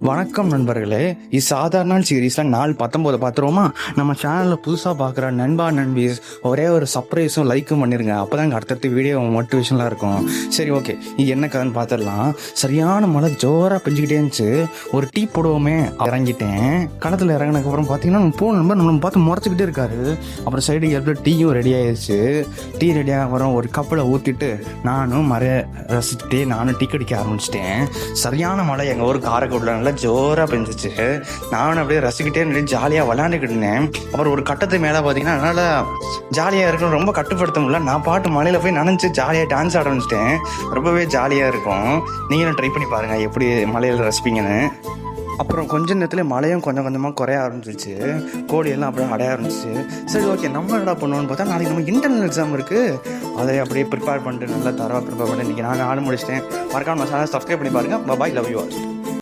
வணக்கம் நண்பர்களே. இது சாதாரண சீரீஸில் நாள் 19 பார்த்துருவோமா? நம்ம சேனலில் புதுசாக பார்க்குற நண்பா நண்பீஸ் ஒரே ஒரு சர்ப்ரைஸும் லைக்கும் பண்ணிருங்க. அப்போ தான் அடுத்தடுத்த வீடியோ மோட்டிவேஷனாக இருக்கும். சரி, ஓகே, இது என்ன கதைன்னு பார்த்துடலாம். சரியான மழை ஜோராக பெஞ்சிக்கிட்டே இருந்துச்சு. ஒரு டீ போடுவோமே இறங்கிட்டேன். களத்தில் இறங்கினதுக்கப்புறம் பார்த்தீங்கன்னா நம்ம போன நண்பர் நம்மளை பார்த்து முறைச்சிக்கிட்டே இருக்காரு. அப்புறம் சைடு எப்படி டீயும் ரெடி ஆயிடுச்சு. டீ ரெடியாக அப்புறம் ஒரு கப்பில் ஊற்றிட்டு நானும் ரசிச்சுட்டே நானும் டீ கடிக்க ஆரம்பிச்சிட்டேன். சரியான மழை எங்கள் ஊர் காரைக்குடியில் நல்லா ஜோராக பெஞ்சிச்சு. நானும் அப்படியே ரசிக்கிட்டே நிறைய ஜாலியாக விளையாண்டுக்கிட்டு இருந்தேன். அப்புறம் ஒரு கட்டத்து மேலே பார்த்தீங்கன்னா என்னால் ஜாலியாக இருக்கணும், ரொம்ப கட்டுப்படுத்த முடியல. நான் பாட்டு மழையில் போய் நனைஞ்சு ஜாலியாக டான்ஸ் ஆட ஆரம்பிச்சிட்டேன். ரொம்பவே ஜாலியாக இருக்கும். நீங்களும் ட்ரை பண்ணி பாருங்கள் எப்படி மழையில் ரசிப்பீங்கன்னு. அப்புறம் கொஞ்ச நேரத்தில் மழையும் கொஞ்சம் கொஞ்சமாக குறைய ஆரம்பிச்சிச்சு. கோடியெல்லாம் அப்படியே அடைய ஆரம்பிச்சிச்சு. சரி, ஓகே, நம்ம என்ன பண்ணுவோன்னு பார்த்தா நாளைக்கு நம்ம இன்டர்னல் எக்ஸாம் இருக்குது. அதை அப்படியே ப்ரிப்பேர் பண்ணிட்டு நல்லா தரவாக ப்ரிப்பேர் பண்ணிட்டு இன்றைக்கி நான் ஆட முடிச்சிட்டேன். மறக்காம நம்ம சேனலை சப்ஸ்கிரைப் பண்ணி பாருங்கள். பாய், லவ் யூ ஆல்.